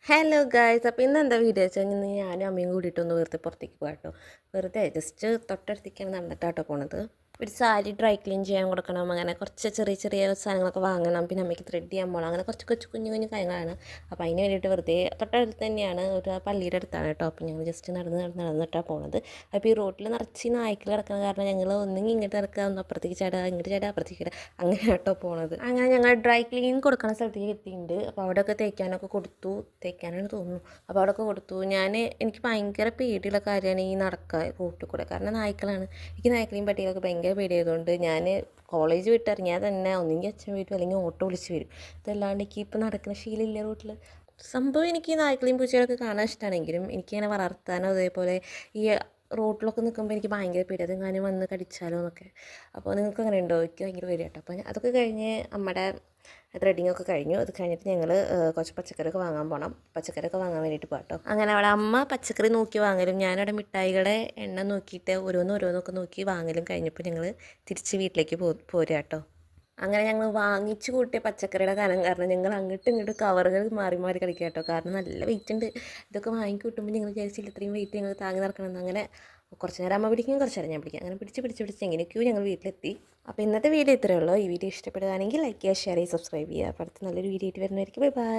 Hello guys, അപ്പോൾ ഇന്ന് എന്താ വീഡിയോ വെച്ചാൽ ഇന്ന് ഞാനും അമ്മയും കൂടിയിട്ടൊന്ന് വെറുതെ പുറത്തേക്ക് പോകാട്ടോ. വെറുതെ ജസ്റ്റ് തൊട്ടടുത്തേക്കാണ് നടന്നിട്ടാട്ടോ പോണത്. ഒരു സാരി ഡ്രൈ ക്ലീൻ ചെയ്യാൻ കൊടുക്കണം, അങ്ങനെ കുറച്ച് ചെറിയ ചെറിയ സാധനങ്ങളൊക്കെ വാങ്ങണം, പിന്നെ അമ്മയ്ക്ക് ത്രെഡ് ചെയ്യാൻ പോകണം, അങ്ങനെ കുറച്ച് കൊച്ചു കുഞ്ഞു കുഞ്ഞു കാര്യങ്ങളാണ്. അപ്പോൾ അതിന് വേണ്ടിയിട്ട് വെറുതെ തൊട്ടടുത്ത് തന്നെയാണ്, ഒരു പള്ളിയുടെ അടുത്താണ് കേട്ടോ. അപ്പോൾ ഞങ്ങൾ ജസ്റ്റ് നടന്നിട്ടാണ് പോണത്. അപ്പോൾ ഈ റോട്ടിൽ നിറച്ച് നായ്ക്കൾ കിടക്കുന്ന കാരണം ഞങ്ങൾ ഒന്നെങ്കിൽ ഇങ്ങോട്ട് ഇറക്കുക, ഒന്ന് അപ്പുറത്തേക്ക് ചാടുക, ഇങ്ങോട്ട് ചാടുക, അപ്പുറത്തേക്ക് ചാടുക, അങ്ങനെ കേട്ടോ പോണത്. അങ്ങനെ ഞങ്ങൾ ഡ്രൈ ക്ലീൻ കൊടുക്കുന്ന സ്ഥലത്തേക്ക് എത്തിയിട്ടുണ്ട്. അപ്പോൾ അവിടെയൊക്കെ തേക്കാനൊക്കെ കൊടുത്തു, തേക്കാനാണ് തോന്നുന്നു. അപ്പോൾ അവിടെയൊക്കെ കൊടുത്തു. എനിക്ക് ഭയങ്കര പേടിയുള്ള കാര്യമാണ് ഈ നടക്കുക റോട്ടിൽ കൂടെ, കാരണം നായ്ക്കളാണ്. എനിക്ക് നായ്ക്കളെയും പട്ടികളൊക്കെ ഭയങ്കര പേടിയായതുകൊണ്ട് ഞാൻ കോളേജ് വിട്ടിറങ്ങിയാൽ തന്നെ ഒന്നെങ്കിൽ അച്ഛൻ വരും അല്ലെങ്കിൽ ഓട്ടോ വിളിച്ച് വരും. അതല്ലാണ്ട് എനിക്ക് ഇപ്പോൾ നടക്കുന്ന ശീലമില്ല റോട്ടിൽ. സംഭവം എനിക്ക് ഈ നായ്ക്കളെയും പൂച്ചകളൊക്കെ കാണാൻ ഇഷ്ടമാണെങ്കിലും എനിക്കിങ്ങനെ വളർത്താനോ അതേപോലെ ഈ റോട്ടിലൊക്കെ നിൽക്കുമ്പോൾ എനിക്ക് ഭയങ്കര പേടി, അതെങ്ങാനും വന്ന് കടിച്ചാലോ എന്നൊക്കെ. അപ്പോൾ നിങ്ങൾക്ക് അങ്ങനെ ഉണ്ടോ? എനിക്ക് ഭയങ്കര പേടി കേട്ടോ. അപ്പോൾ അതൊക്കെ കഴിഞ്ഞ് നമ്മുടെ ത്രെഡിങ്ങൊക്കെ കഴിഞ്ഞു. അത് കഴിഞ്ഞിട്ട് ഞങ്ങൾ കുറച്ച് പച്ചക്കറിയൊക്കെ വാങ്ങാൻ പോകണം. പച്ചക്കറിയൊക്കെ വാങ്ങാൻ വേണ്ടിയിട്ട് പോകട്ടോ. അങ്ങനെ അവിടെ അമ്മ പച്ചക്കറി നോക്കി വാങ്ങലും ഞാനവിടെ മിഠായികളുടെ എണ്ണം നോക്കിയിട്ട് ഓരോന്നൊക്കെ നോക്കി വാങ്ങലും കഴിഞ്ഞപ്പോൾ ഞങ്ങൾ തിരിച്ച് വീട്ടിലേക്ക് പോരുക കേട്ടോ. അങ്ങനെ ഞങ്ങൾ വാങ്ങിച്ച് കൂട്ടിയ പച്ചക്കറിയുടെ കനം കാരണം ഞങ്ങൾ അങ്ങോട്ടും ഇങ്ങോട്ടും കവറുകൾ മാറി മാറി കളിക്കുക കേട്ടോ. കാരണം നല്ല വെയിറ്റ് ഉണ്ട്. ഇതൊക്കെ വാങ്ങി കൂട്ടുമ്പോൾ ഞങ്ങൾ വിചാരിച്ചില്ല ഇത്രയും വെയിറ്റ് ഞങ്ങൾ താങ്ങി നടക്കണമെന്ന്. അങ്ങനെ കുറച്ച് നേരം അമ്മ പിടിക്കും, കുറച്ച് നേരം ഞാൻ പിടിക്കും, അങ്ങനെ പിടിച്ച് എങ്ങനെയൊക്കെയോ ഞങ്ങൾ വീട്ടിലെത്തി. അപ്പോൾ ഇന്നത്തെ വീഡിയോ ഇത്രയേ ഉള്ളൂ. ഈ വീഡിയോ ഇഷ്ടപ്പെടുകയാണെങ്കിൽ ലൈക്ക് ചെയ്യുക, ഷെയർ ചെയ്യുക, സബ്സ്ക്രൈബ് ചെയ്യുക. അപ്പോൾ അടുത്ത നല്ലൊരു വീഡിയോ ആയിട്ട് വരുന്നതായിരിക്കും. Bye bye.